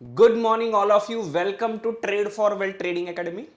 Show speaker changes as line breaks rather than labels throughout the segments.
Good morning, all of you. Welcome to Trade for Well Trading Academy.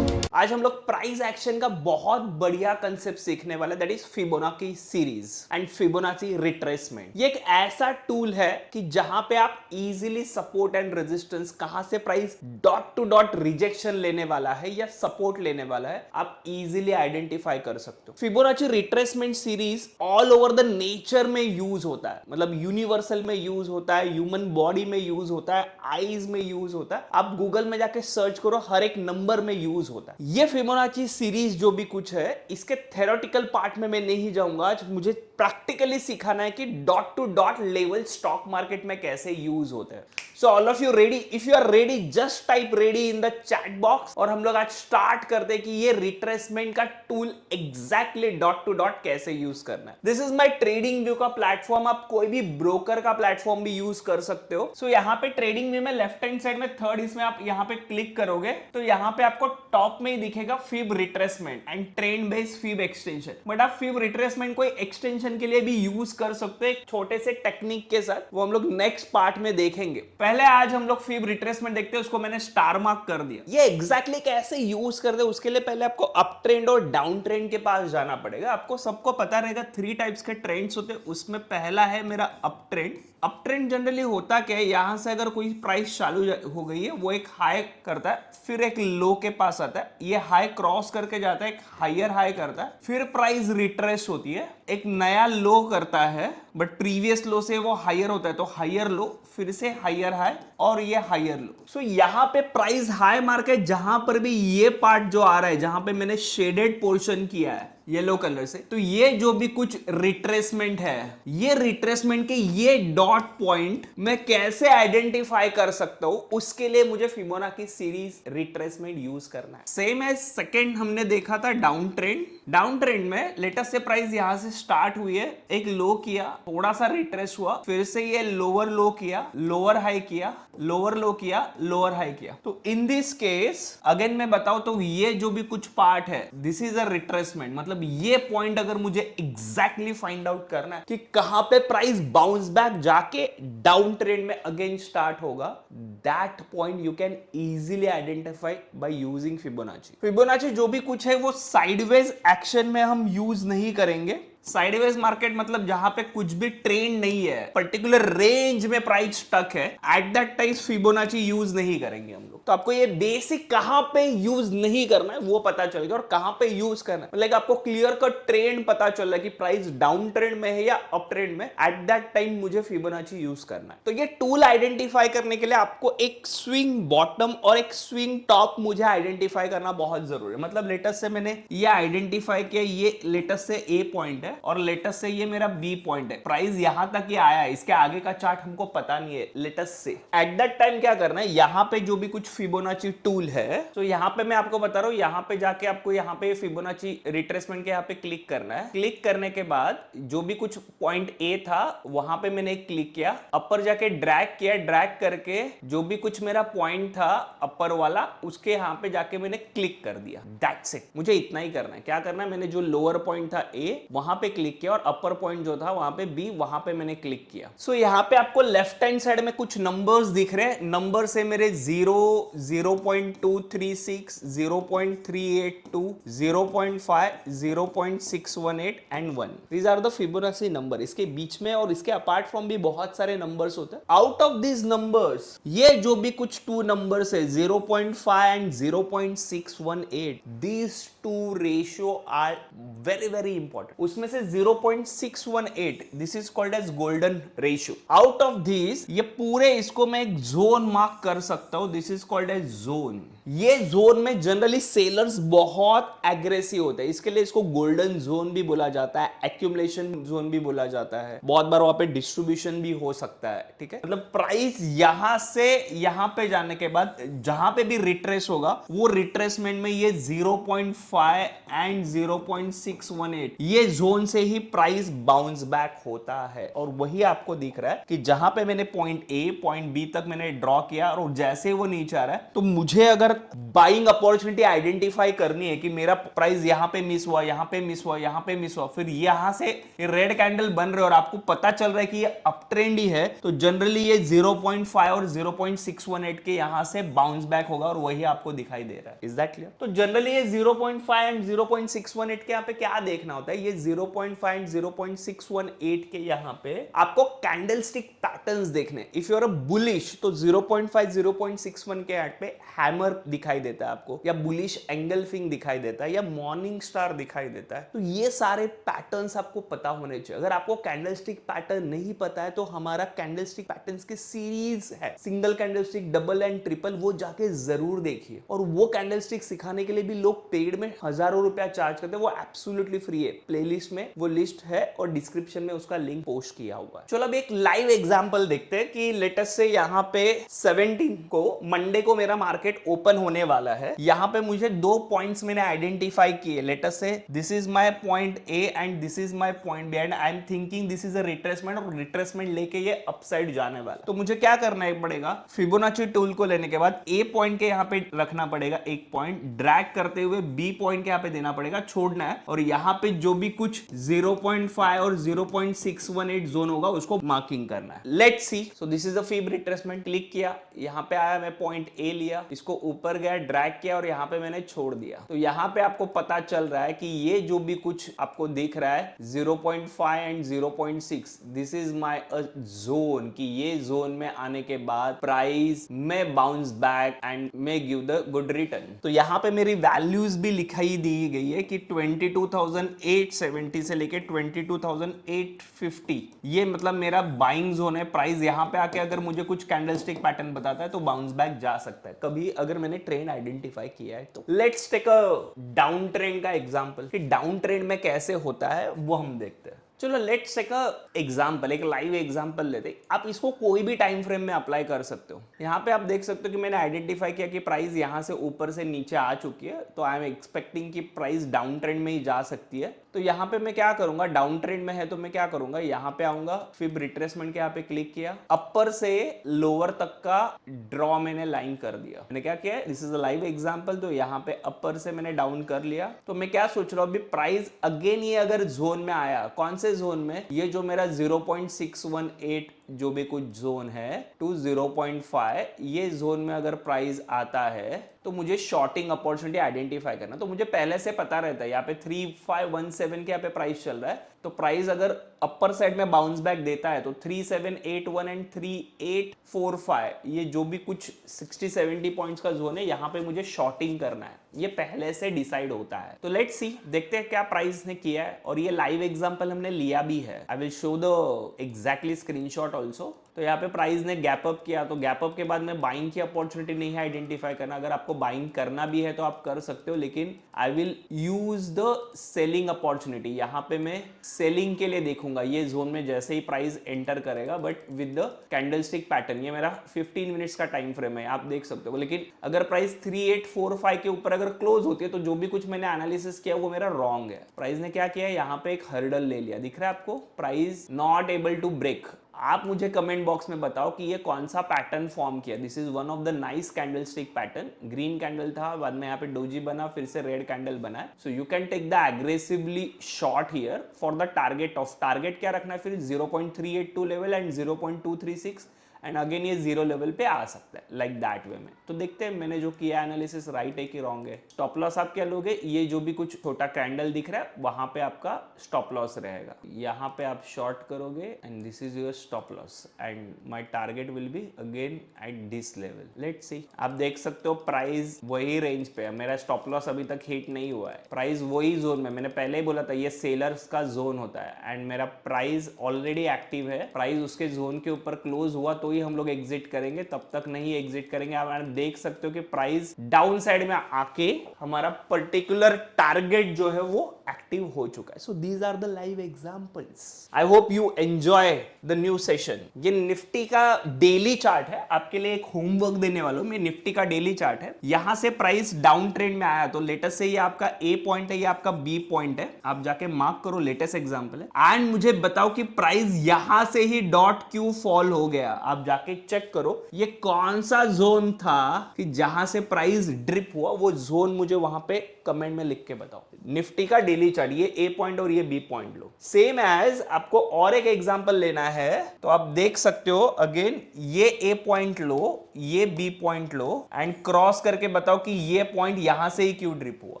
आज हम लोग price action का बहुत बढ़िया कंसेप्ट सीखने वाले, that is Fibonacci series and Fibonacci retracement. ये एक ऐसा टूल है कि जहां पे आप इजीली सपोर्ट एंड रेजिस्टेंस, कहां से price dot to dot rejection लेने वाला है या सपोर्ट लेने वाला है, आप इजीली आइडेंटिफाई कर सकते हो। Fibonacci retracement series all over the nature में यूज होता है, मतलब यूनिवर्सल में यूज होता है, ह्यूमन बॉडी में यूज होता है, आईज में यूज होता है। आप गूगल में जाके सर्च करो, हर एक नंबर में यूज होता है। ये फिबोनाची सीरीज जो भी कुछ है, इसके थ्योरेटिकल पार्ट में मैं नहीं जाऊंगा। आज मुझे प्रैक्टिकली सिखाना है कि dot to dot level stock market में कैसे यूज होते हैं। So all of you ready? If you are ready, just type ready in the chat box और हम लोग आज स्टार्ट करते हैं कि ये रिट्रेसमेंट का tool exactly dot to dot कैसे यूज करना है। This is my trading view का प्लेटफॉर्म। आप कोई भी ब्रोकर का प्लेटफॉर्म भी यूज कर सकते हो। सो यहाँ पे ट्रेडिंग व्यू में लेफ्ट हैंड साइड में थर्ड, इसमें आप यहाँ पे क्लिक करोगे तो यहाँ पे आपको टॉप में ही दिखेगा fib retracement and trend based fib extension. But आप फिब रिट्रेसमेंट कोई एक्सटेंशन के लिए भी यूज कर सकते हो एक छोटे से टेक्निक के साथ, वो हम लोग नेक्स्ट पार्ट में देखेंगे। पहले आज हम लोग फिब रिट्रेसमेंट देखते हैं, उसको मैंने स्टार मार्क कर दिया। ये एग्जैक्टली कैसे यूज करते हैं उसके लिए पहले आपको अप ट्रेंड और डाउन ट्रेंड के पास जाना पड़ेगा। आपको सबको पता रहेगा 3 टाइप्स के ट्रेंड्स होते हैं, उसमें पहला है मेरा up trend. Up trend generally होता क्या है, यहां से अगर कोई प्राइस चालू हो गई है, वो एक हाई करता है, फिर एक लो के पास आता है, ये हाई क्रॉस करके जाता है, एक हायर हाई करता है, फिर प्राइस रिट्रेस होती है, एक नया लो करता है, बट प्रीवियस लो से वो हायर होता है, तो हायर लो, फिर से हायर हाई और ये हायर लो। सो यहाँ पे प्राइस हाई मार्केट, जहां पर भी ये पार्ट जो आ रहा है, जहां पे मैंने शेडेड पोर्शन किया है येलो कलर से, तो ये जो भी कुछ रिट्रेसमेंट है, ये रिट्रेसमेंट के ये डॉट पॉइंट मैं कैसे आइडेंटिफाई कर सकता हूं, उसके लिए मुझे फिबोनाची सीरीज रिट्रेसमेंट यूज करना है। सेम एज सेकंड हमने देखा था डाउन ट्रेंड। डाउन ट्रेंड में लेटेस्ट से प्राइस यहां से स्टार्ट हुई है, एक लो किया, थोड़ा सा रिट्रेस हुआ, फिर से ये लोअर लो किया, लोअर हाई किया, लोअर लो किया, लोअर हाई किया। तो इन दिस केस अगेन मैं बताऊं तो ये जो भी कुछ पार्ट है, दिस इज अ रिट्रेसमेंट। मतलब ये पॉइंट अगर मुझे एग्जैक्टली फाइंड आउट करना है कि कहां पे प्राइस बाउंस बैक जाके डाउन ट्रेंड में अगेन स्टार्ट होगा, that point you can easily identify by using Fibonacci. Fibonacci जो भी कुछ है वो साइडवेज एक्शन में हम यूज नहीं करेंगे। साइडवेज मार्केट मतलब जहां पे कुछ भी ट्रेंड नहीं है, पर्टिकुलर रेंज में प्राइस स्टक है, at that time Fibonacci use नहीं करेंगे हम लोग। तो आपको ये बेसिक कहां पे यूज नहीं करना है वो पता चल गया, और कहां पे यूज करना है मतलब आपको क्लियर कट ट्रेंड पता चल रहा है कि प्राइस डाउन ट्रेंड में है या अप ट्रेंड में, एट दैट टाइम मुझे फिबोनाची यूज करना है। तो ये टूल आइडेंटिफाई करने के लिए आपको एक स्विंग बॉटम और एक स्विंग टॉप मुझे आइडेंटिफाई करना बहुत जरूरी है। मतलब लेटेस्ट से मैंने ये आइडेंटिफाई किया, ये लेटेस्ट से ए पॉइंट है और लेटेस्ट से ये मेरा बी पॉइंट है। प्राइस यहां तक ही आया है, इसके आगे का चार्ट हमको पता नहीं है लेटेस्ट से। एट दैट टाइम क्या करना है, यहां पे जो भी कुछ फिबोनाची टूल है, तो यहां पे मैं आपको बता रहा हूं, यहां पे जाके आपको यहां पे फिबोनाची रिट्रेसमेंट के यहां पे क्लिक करना है। क्लिक करने के बाद जो भी कुछ पॉइंट ए था वहां पे मैंने क्लिक किया, अपर जाके ड्रैग किया, ड्रैग करके जो भी कुछ मेरा पॉइंट था अपर वाला, उसके यहां पे जाके मैंने क्लिक कर दिया। That's it. मुझे इतना ही करना है। क्या करना है, मैंने जो लोअर पॉइंट था ए वहां पे क्लिक किया और अपर पॉइंट जो था वहां पे बी, वहां पे मैंने क्लिक किया। सो यहाँ पे आपको लेफ्ट हैंड साइड में कुछ नंबर्स दिख रहे हैं। नंबर से मेरे 0, 0.236, 0.382, 0.5, 0.618 and 1। These are the Fibonacci number. इसके बीच में और इसके अपार्ट फ्रॉम भी बहुत सारे नंबर्स होते हैं। आउट ऑफ दीज नंबर्स, ये जो भी कुछ 2 नंबर्स है 0.5 and 0.618, these 2 ratio are very very important. उसमें से 0.618, this is called as golden ratio. Out of this ये पूरे इसको मैं एक जोन मार्क कर सकता हूं, this is called as zone. ये जोन में जनरली सेलर्स बहुत एग्रेसिव होते हैं, इसके लिए इसको गोल्डन जोन भी बोला जाता है, एक्यूमुलेशन जोन भी बोला जाता है, बहुत बार वहां पे डिस्ट्रीब्यूशन भी हो सकता है। ठीक है, मतलब प्राइस यहां से यहां पे जाने के बाद जहां पे भी रिट्रेस होगा, वो रिट्रेसमेंट में ये 0.5 एंड 0.618 ये जोन जोन से ही प्राइस बाउंस बैक होता है, और वही आपको दिख रहा है कि जहां पे मैंने पॉइंट ए पॉइंट बी तक मैंने ड्रॉ किया और जैसे वो नीचे आ रहा है, तो मुझे अगर बाइंग अपॉर्चुनिटी आइडेंटिफाई करनी है कि मेरा प्राइस यहां पे मिस हुआ, यहां पे मिस हुआ, यहां पे मिस हुआ, फिर यहां से रेड कैंडल बन रहे और आपको पता चल रहा है कि ये अप ट्रेंड ही है, तो जनरली ये 0.5 और 0.618 के यहां से बाउंस बैक होगा और वही आपको दिखाई दे रहा है। Is that clear? तो जनरली ये 0.5 एंड 0.618 के यहाँ पे क्या देखना होता है, ये 0.5 एंड 0.618 के यहाँ पे आपको कैंडलस्टिक पैटर्न्स देखने। If you are a bullish तो 0.5 0.61 के यहाँ पे हैमर दिखाई देता है आपको, या बुलिश एंगल्फिंग दिखाई देता है, या मॉर्निंग स्टार दिखाई देता है। तो ये सारे पैटर्न्स आपको पता होने चाहिए। अगर आपको कैंडलस्टिक पैटर्न नहीं पता है तो हमारा कैंडलस्टिक पैटर्न्स की सीरीज है, single candlestick, double and triple, वो जाके जरूर देखिए। और वो कैंडलस्टिक सिखाने के लिए भी लोग पेड में हजारों रुपया चार्ज करते हैं, वो एब्सोल्युटली फ्री है। प्लेलिस्ट में वो लिस्ट है और डिस्क्रिप्शन में उसका लिंक पोस्ट किया हुआ है। चलो अब एक लाइव एग्जांपल देखते हैं कि लेटेस्ट से यहाँ पे 17 को मंडे को मेरा मार्केट ओपन होने वाला है। यहाँ पे मुझे दो पॉइंट्स मैंने आइडेंटिफाई किए। लेटेस्ट से this is my point A and this is my point B, and I am thinking this is a retracement, और रिट्रेसमेंट लेके ये अपसाइड जाने वाला। तो मुझे क्या करना है पड़ेगा, फिबोनाची टूल को लेने के बाद ए पॉइंट के यहाँ पे रखना पड़ेगा एक पॉइंट, ड्रैग करते हुए बी पॉइंट के यहाँ पे देना पड़ेगा, छोड़ना है, और यहाँ पे जो भी कुछ 0.5 और 0.618 जोन होगा उसको मार्किंग करना है। Let's see. So this is a fib retracement. Click किया, यहाँ पे आया, मैं पॉइंट ए लिया, इसको ऊपर गया, ड्रैग किया और यहाँ पे मैंने छोड़ दिया। तो यहाँ पे आपको पता चल रहा है कि ये जो भी कुछ आपको दिख रहा है 0.5 and 0.6, this is my zone, कि ये जोन में आने के बाद प्राइस में bounce back and may give the good return. तो यहाँ पे मेरी वैल्यूज भी लिखाई दी गई है कि 22,870 से लेके 22,850, ये मतलब मेरा बाइंग जोन है। प्राइस यहाँ पे आके अगर मुझे कुछ कैंडलस्टिक पैटर्न बताता है तो बाउंस बैक जा सकता है, कभी अगर मैंने ट्रेंड आइडेंटिफाई किया है तो। Let's take a down trend का एग्जांपल, कि डाउन ट्रेंड में कैसे होता है वो हम देखते हैं। चलो लेट्स टेक अ एग्जांपल, एक लाइव एग्जांपल लेते हैं। आप इसको कोई भी टाइम फ्रेम में अप्लाई कर सकते हो। यहाँ पे आप देख सकते हो कि मैंने आइडेंटिफाई किया कि प्राइस यहाँ से ऊपर से नीचे आ चुकी है, तो आई एम एक्सपेक्टिंग कि प्राइस डाउन ट्रेंड में ही जा सकती है। तो यहाँ पे मैं क्या करूंगा, डाउन ट्रेंड में है तो मैं क्या करूंगा, यहाँ पे आऊंगा, फिर रिट्रेसमेंट के यहाँ पे क्लिक किया, अपर से लोअर तक का ड्रॉ मैंने लाइन कर दिया। मैंने क्या किया, this is a live example, तो यहाँ पे अपर से मैंने डाउन कर लिया। तो मैं क्या सोच रहा हूँ, अभी प्राइस अगेन ये अगर जोन में आया, कौन से जोन में, ये जो मेरा 0.618 जो भी कुछ जोन है टू 0.5, ये जोन में अगर प्राइस आता है तो मुझे शॉर्टिंग अपॉर्चुनिटी आइडेंटिफाई करना। तो मुझे पहले से पता रहता है यहाँ पे 3517 के यहाँ पे प्राइस चल रहा है, तो प्राइस अगर अपर साइड में बाउंस बैक देता है तो 3781 एंड 3845, ये जो भी कुछ 60-70 पॉइंट्स का जोन है, यहाँ पे मुझे शॉर्टिंग करना है, ये पहले से डिसाइड होता है। तो लेट्स सी, देखते हैं क्या प्राइस ने किया है, और ये लाइव एग्जांपल हमने लिया भी है। I will show the exactly screenshot also. तो यहाँ पे प्राइस ने गैप अप किया, तो गैप अप के बाद में बाइंग की अपॉर्चुनिटी नहीं है आइडेंटिफाई करना। अगर आपको बाइंग करना भी है तो आप कर सकते हो, लेकिन I will use the selling opportunity. यहाँ पे मैं सेलिंग के लिए देखूंगा ये जोन में जैसे ही प्राइस एंटर करेगा, but with the candlestick pattern. ये मेरा 15 मिनट्स का टाइम फ्रेम है, आप देख सकते हो। लेकिन अगर प्राइस 3845 के ऊपर अगर क्लोज होती है तो जो भी कुछ मैंने एनालिसिस किया वो मेरा रॉन्ग है। प्राइस ने क्या किया, यहाँ पे एक हर्डल ले लिया, दिख रहा है आपको, price not able to break. आप मुझे कमेंट बॉक्स में बताओ कि ये कौन सा पैटर्न फॉर्म किया। This is one of the nice candlestick pattern. Green candle था, बाद में यहाँ पे डोजी बना, फिर से रेड कैंडल बना है। So you can take the aggressively short here for the target of, target क्या रखना है फिर 0.382 लेवल एंड 0.236, एंड अगेन ये जीरो लेवल पे आ सकता है, लाइक दैट वे में। तो देखते हैं मैंने जो किया एनालिसिस राइट है कि रॉन्ग है। स्टॉप लॉस आप क्या लोगे, ये जो भी कुछ छोटा कैंडल दिख रहा है वहां पे आपका स्टॉप लॉस रहेगा। यहाँ पे आप शॉर्ट करोगे and this is your stop loss, and my target will be again at this level. Let's see, आप देख सकते हो प्राइस वही रेंज पे है, मेरा स्टॉप लॉस अभी तक हिट नहीं हुआ है। प्राइस वही जोन में, मैंने पहले ही बोला था ये सेलर्स का जोन होता है, एंड मेरा प्राइस ऑलरेडी एक्टिव है। प्राइस उसके जोन के ऊपर क्लोज हुआ तो ही हम लोग एग्जिट करेंगे, तब तक नहीं एग्जिट करेंगे। आप देख सकते हो कि प्राइस डाउन साइड में आके हमारा पर्टिकुलर टारगेट जो है वो एक्टिव हो चुका है. So these are the live examples. I hope you enjoy the new session. ये निफ्टी का डेली चार्ट है, आपके लिए एक होमवर्क देने वाला हूं. मैं निफ्टी का डेली चार्ट है, यहां से प्राइस डाउन ट्रेंड में आया तो लेटेस्ट से ये आपका ए पॉइंट है, ये आपका बी पॉइंट है. आप जाके मार्क करो, लेटेस्ट एग्जांपल है. एंड मुझे बताओ कि प्राइस यहां से ही डॉट क्यों फॉल हो गया. आप जाके चेक करो ये कौन सा जोन था कि जहां से प्राइस ड्रिप हुआ. वो जोन मुझे वहां पे कमेंट में लिख के बताओ. निफ्टी का डेली चार्ट, ये ए पॉइंट और ये बी पॉइंट लो. सेम एज आपको और एक एग्जांपल लेना है तो आप देख सकते हो. अगेन ये ए पॉइंट लो, ये बी पॉइंट लो एंड क्रॉस करके बताओ कि ये पॉइंट यहां से ही क्यों ड्रिप हुआ.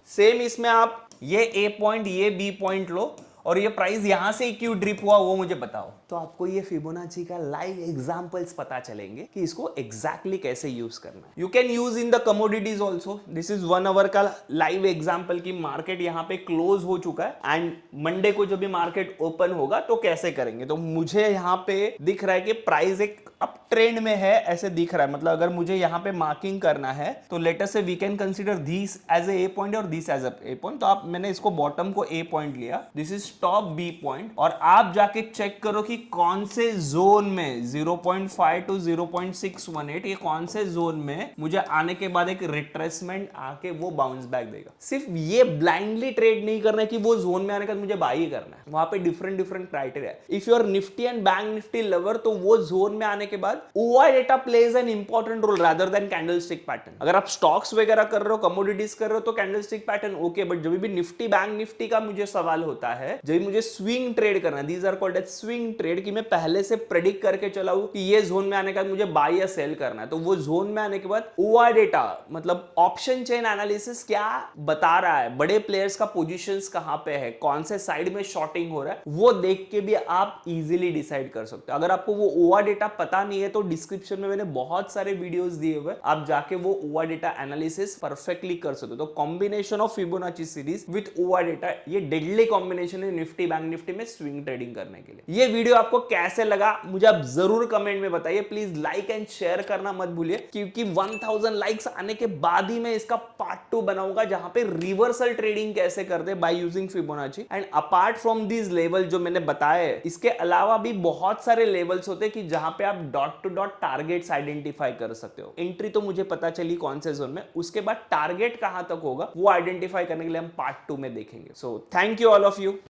सेम इसमें आप ये ए पॉइंट, ये बी पॉइंट लो और ये प्राइस यहां से क्यों ड्रिप हुआ वो मुझे बताओ. तो आपको ये फिबोनाची का लाइव एग्जांपल्स पता चलेंगे कि इसको एग्जैक्टली कैसे यूज करना है. You can use in the commodities also. This is 1 hour का लाइव एग्जांपल की मार्केट यहां पे क्लोज हो चुका है एंड मंडे को जब भी मार्केट ओपन होगा तो कैसे करेंगे. तो मुझे यहां पे दिख रहा है कि प्राइस एक अप ट्रेंड में है, ऐसे दिख रहा है. मतलब अगर मुझे यहां पे मार्किंग करना है तो let us say we can consider this as a point और दिस एज ए पॉइंट. तो आप, मैंने इसको बॉटम को ए पॉइंट लिया, this is top B point. और आप जाके चेक करो कि कौन से जोन में 0.5 टू 0.618 ये कौन से जोन में मुझे आने के बाद एक रिट्रेसमेंट आके वो बाउंस बैक देगा. सिर्फ ये ब्लाइंडली ट्रेड नहीं करना है कि वो जोन में आने के बाद मुझे बाई करना है. वहां पे डिफरेंट डिफरेंट क्राइटेरिया है. If you are Nifty and bank Nifty lover तो वो जोन में आने के बाद OI data plays an important role rather than candlestick pattern. अगर आप स्टॉक्स वगैरह कर रहे हो, कमोडिटीज कर रहे हो तो कैंडलस्टिक पैटर्न ओके. बट जब भी निफ्टी बैंक निफ्टी का मुझे सवाल होता है, जब मुझे स्विंग ट्रेड करना है, these are called as swing trade, कि मैं पहले से प्रेडिक्ट करके चला हूं कि ये जोन में आने के बाद मुझे बाय या सेल करना है. तो वो जोन में आने के बाद ओआई डेटा मतलब ऑप्शन चेन एनालिसिस क्या बता रहा है, बड़े प्लेयर्स का पोजीशंस कहां पे है, कौन से साइड में शॉर्टिंग हो रहा है, वो देख के भी आप इजीली डिसाइड कर सकते हो. अगर आपको वो ओआई डेटा पता नहीं है तो डिस्क्रिप्शन में मैंने बहुत सारे वीडियोस दिए हुए, आप जाके वो ओआई डेटा एनालिसिस परफेक्टली कर सकते हो. तो combination of Fibonacci series with OI data, ये डेडली कॉम्बिनेशन है निफ्टी बैंक निफ्टी में स्विंग ट्रेडिंग करने के लिए. ये वीडियो आपको कैसे लगा मुझे आप जरूर कमेंट में बताइए. प्लीज लाइक एंड शेयर करना मत भूलिए, क्योंकि 1000 लाइक्स आने के बाद ही मैं इसका पार्ट 2 बनाऊंगा जहां पे रिवर्सल ट्रेडिंग कैसे करते हैं by using Fibonacci. And apart from these level जो मैंने बताए, इसके अलावा भी बहुत सारे लेवल्स होते हैं कि जहां पे आप dot to dot targets identify कर सकते हो. एंट्री तो मुझे पता चली कौन से जोन में, उसके बाद टारगेट कहां तक होगा वो आइडेंटिफाई करने के लिए हम पार्ट 2 में देखेंगे. So thank you all of you.